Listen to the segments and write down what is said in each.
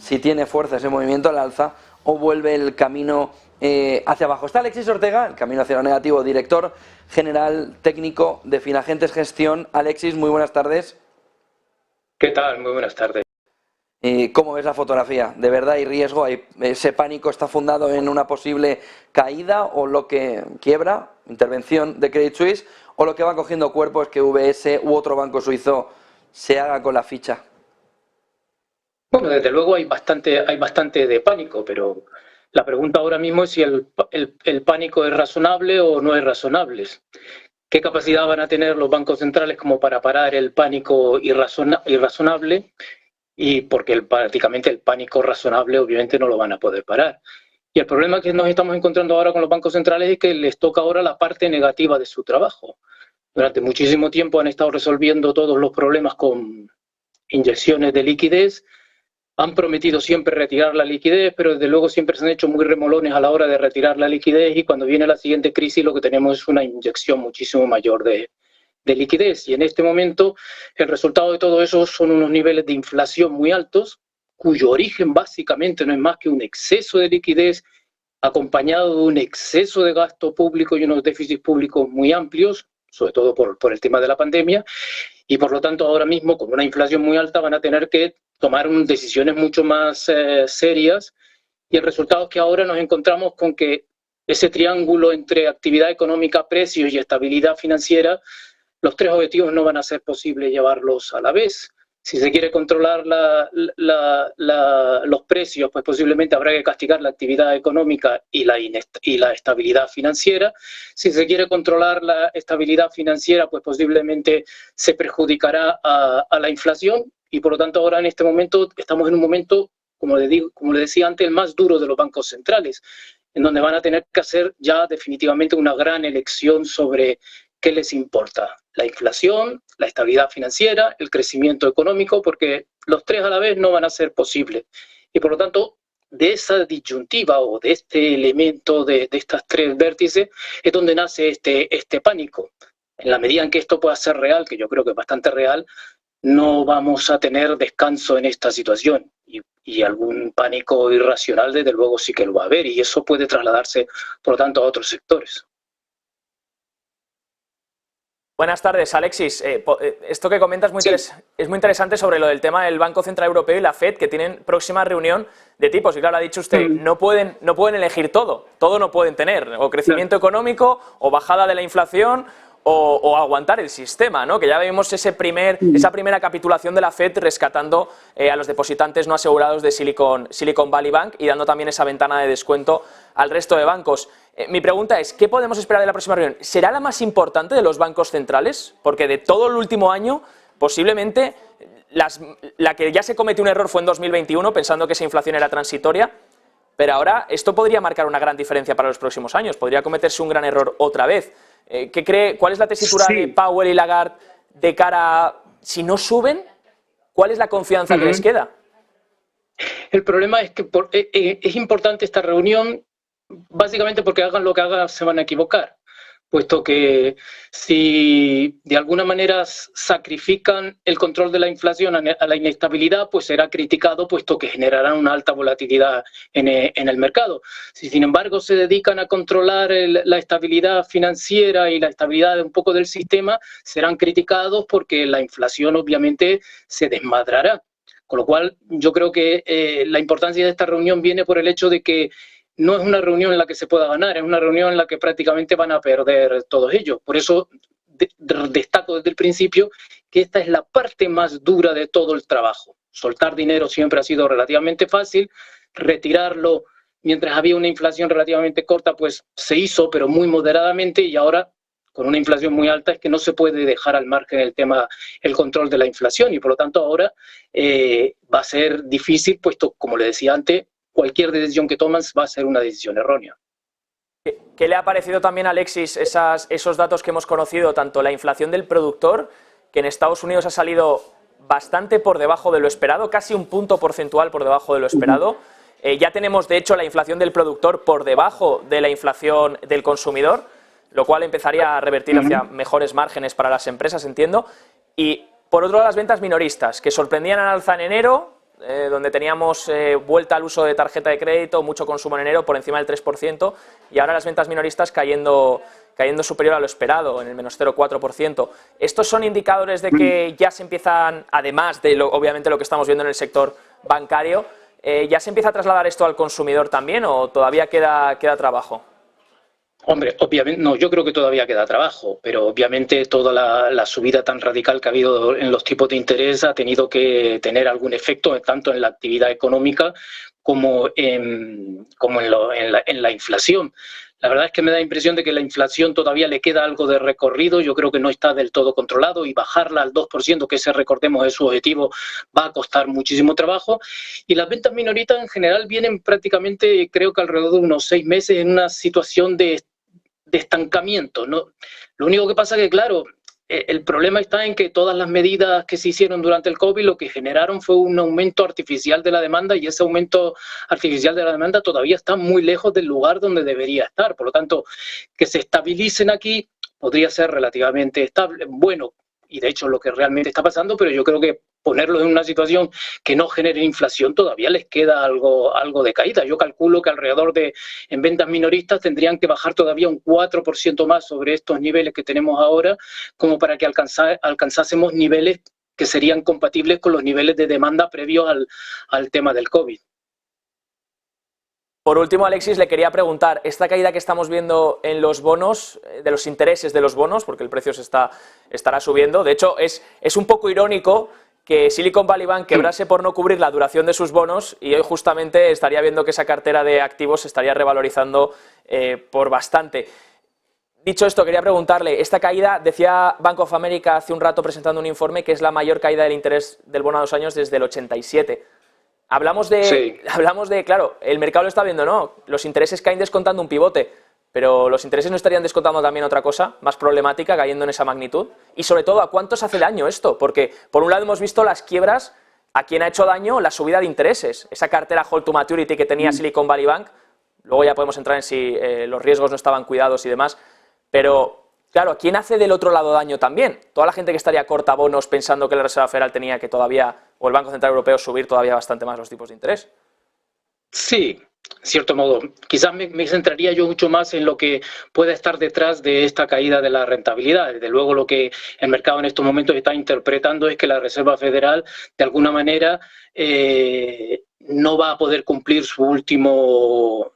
si tiene fuerza ese movimiento al alza o vuelve el camino hacia abajo. Está Alexis Ortega, el camino hacia lo negativo, director general técnico de Finagentes Gestión. Alexis, muy buenas tardes. ¿Qué tal? Muy buenas tardes. ¿Cómo ves la fotografía? ¿De verdad hay riesgo? ¿Ese pánico está fundado en una posible caída o lo que quiebra, intervención de Credit Suisse, o lo que va cogiendo cuerpo es que UBS u otro banco suizo se haga con la ficha? Bueno, desde luego hay bastante de pánico, pero la pregunta ahora mismo es si el pánico es razonable o no es razonable. ¿Qué capacidad van a tener los bancos centrales como para parar el pánico irrazonable? Y porque prácticamente el pánico razonable obviamente no lo van a poder parar. Y el problema que nos estamos encontrando ahora con los bancos centrales es que les toca ahora la parte negativa de su trabajo. Durante muchísimo tiempo han estado resolviendo todos los problemas con inyecciones de liquidez, han prometido siempre retirar la liquidez, pero desde luego siempre se han hecho muy remolones a la hora de retirar la liquidez, y cuando viene la siguiente crisis lo que tenemos es una inyección muchísimo mayor de liquidez. Y en este momento el resultado de todo eso son unos niveles de inflación muy altos, cuyo origen básicamente no es más que un exceso de liquidez acompañado de un exceso de gasto público y unos déficits públicos muy amplios, sobre todo por el tema de la pandemia, y por lo tanto ahora mismo con una inflación muy alta van a tener que tomar decisiones mucho más serias, y el resultado es que ahora nos encontramos con que ese triángulo entre actividad económica, precios y estabilidad financiera, los tres objetivos no van a ser posible llevarlos a la vez. Si se quiere controlar los precios, pues posiblemente habrá que castigar la actividad económica y la estabilidad financiera. Si se quiere controlar la estabilidad financiera, pues posiblemente se perjudicará a la inflación, y por lo tanto ahora en este momento estamos en un momento, como le decía antes, el más duro de los bancos centrales, en donde van a tener que hacer ya definitivamente una gran elección sobre qué les importa: la inflación, la estabilidad financiera, el crecimiento económico, porque los tres a la vez no van a ser posibles. Y por lo tanto, de esa disyuntiva o de este elemento de estas tres vértices es donde nace este pánico. En la medida en que esto pueda ser real, que yo creo que es bastante real, no vamos a tener descanso en esta situación, y algún pánico irracional desde luego sí que lo va a haber, y eso puede trasladarse por lo tanto a otros sectores. Buenas tardes, Alexis. Esto que comentas es muy interesante sobre lo del tema del Banco Central Europeo y la FED, que tienen próxima reunión de tipos. Y claro, ha dicho usted, no pueden elegir todo no pueden tener, o crecimiento económico, o bajada de la inflación, o aguantar el sistema, ¿no? Que ya vemos esa primera capitulación de la FED rescatando a los depositantes no asegurados de Silicon Valley Bank y dando también esa ventana de descuento al resto de bancos. Mi pregunta es, ¿qué podemos esperar de la próxima reunión? ¿Será la más importante de los bancos centrales? Porque de todo el último año, posiblemente la que ya se cometió un error fue en 2021, pensando que esa inflación era transitoria, pero ahora esto podría marcar una gran diferencia para los próximos años. Podría cometerse un gran error otra vez. ¿Qué cree? ¿Cuál es la tesitura de Powell y Lagarde de cara a, si no suben, cuál es la confianza que les queda? El problema es que es importante esta reunión básicamente porque hagan lo que hagan se van a equivocar, puesto que si de alguna manera sacrifican el control de la inflación a la inestabilidad, pues será criticado, puesto que generarán una alta volatilidad en el mercado. Si sin embargo se dedican a controlar la estabilidad financiera y la estabilidad de un poco del sistema, serán criticados porque la inflación obviamente se desmadrará. Con lo cual yo creo que la importancia de esta reunión viene por el hecho de que no es una reunión en la que se pueda ganar, es una reunión en la que prácticamente van a perder todos ellos. Por eso destaco desde el principio que esta es la parte más dura de todo el trabajo. Soltar dinero siempre ha sido relativamente fácil, retirarlo mientras había una inflación relativamente corta, pues se hizo, pero muy moderadamente, y ahora con una inflación muy alta es que no se puede dejar al margen el control de la inflación, y por lo tanto ahora va a ser difícil, puesto, como le decía antes, cualquier decisión que toman va a ser una decisión errónea. ¿Qué le ha parecido también, Alexis, esos datos que hemos conocido, tanto la inflación del productor, que en Estados Unidos ha salido bastante por debajo de lo esperado, casi un punto porcentual por debajo de lo esperado? Ya tenemos, de hecho, la inflación del productor por debajo de la inflación del consumidor, lo cual empezaría a revertir hacia mejores márgenes para las empresas, entiendo. Y, por otro lado, las ventas minoristas, que sorprendían al alza en enero, donde teníamos vuelta al uso de tarjeta de crédito, mucho consumo en enero, por encima del 3%, y ahora las ventas minoristas cayendo superior a lo esperado, en el menos 0,4%. ¿Estos son indicadores de que ya se empiezan, además de obviamente lo que estamos viendo en el sector bancario, ya se empieza a trasladar esto al consumidor también o todavía queda trabajo? Hombre, obviamente, no, yo creo que todavía queda trabajo, pero obviamente toda la subida tan radical que ha habido en los tipos de interés ha tenido que tener algún efecto tanto en la actividad económica como en la inflación. La verdad es que me da la impresión de que la inflación todavía le queda algo de recorrido, yo creo que no está del todo controlado y bajarla al 2%, que ese recordemos es su objetivo, va a costar muchísimo trabajo. Y las ventas minoristas en general vienen prácticamente, creo que alrededor de unos 6 meses en una situación de estancamiento, ¿no? Lo único que pasa es que, claro, el problema está en que todas las medidas que se hicieron durante el COVID lo que generaron fue un aumento artificial de la demanda y ese aumento artificial de la demanda todavía está muy lejos del lugar donde debería estar. Por lo tanto, que se estabilicen aquí podría ser relativamente estable. Bueno, y de hecho lo que realmente está pasando, pero yo creo que ponerlos en una situación que no genere inflación todavía les queda algo de caída. Yo calculo que alrededor en ventas minoristas tendrían que bajar todavía un 4% más sobre estos niveles que tenemos ahora, como para que alcanzásemos niveles que serían compatibles con los niveles de demanda previos al tema del COVID. Por último, Alexis, le quería preguntar, esta caída que estamos viendo en los bonos, de los intereses de los bonos, porque el precio estará subiendo, de hecho es un poco irónico que Silicon Valley Bank quebrase por no cubrir la duración de sus bonos y hoy justamente estaría viendo que esa cartera de activos se estaría revalorizando por bastante. Dicho esto, quería preguntarle, esta caída, decía Bank of America hace un rato presentando un informe que es la mayor caída del interés del bono a 2 años desde el 87. Hablamos de, claro, el mercado lo está viendo, ¿no? Los intereses caen descontando un pivote, pero los intereses no estarían descontando también otra cosa más problemática, cayendo en esa magnitud. Y sobre todo, ¿a cuántos hace daño esto? Porque por un lado hemos visto las quiebras, a quien ha hecho daño la subida de intereses. Esa cartera hold to maturity que tenía Silicon Valley Bank, luego ya podemos entrar en si los riesgos no estaban cuidados y demás, pero claro, ¿a quién hace del otro lado daño también? Toda la gente que estaría corta bonos pensando que la Reserva Federal tenía que todavía, o el Banco Central Europeo, subir todavía bastante más los tipos de interés. Sí, en cierto modo. Quizás me centraría yo mucho más en lo que pueda estar detrás de esta caída de la rentabilidad. Desde luego lo que el mercado en estos momentos está interpretando es que la Reserva Federal, de alguna manera, no va a poder cumplir su último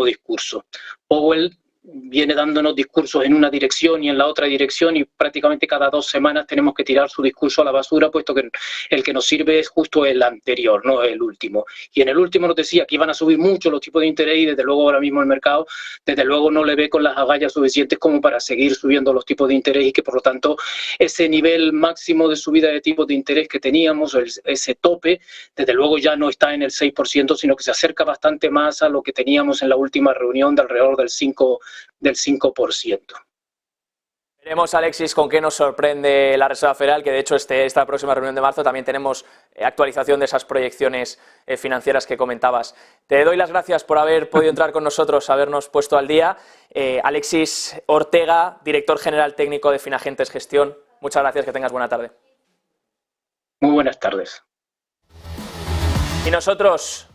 discurso. Powell viene dándonos discursos en una dirección y en la otra dirección y prácticamente cada 2 semanas tenemos que tirar su discurso a la basura, puesto que el que nos sirve es justo el anterior, no el último. Y en el último nos decía que iban a subir mucho los tipos de interés y desde luego ahora mismo el mercado, desde luego no le ve con las agallas suficientes como para seguir subiendo los tipos de interés y que por lo tanto ese nivel máximo de subida de tipos de interés que teníamos, ese tope, desde luego ya no está en el 6%, sino que se acerca bastante más a lo que teníamos en la última reunión de alrededor del 5%. Veremos, Alexis, con qué nos sorprende la Reserva Federal, que de hecho esta próxima reunión de marzo también tenemos actualización de esas proyecciones financieras que comentabas. Te doy las gracias por haber podido entrar con nosotros, habernos puesto al día. Alexis Ortega, director general técnico de Finagentes Gestión, muchas gracias, que tengas buena tarde. Muy buenas tardes. Y nosotros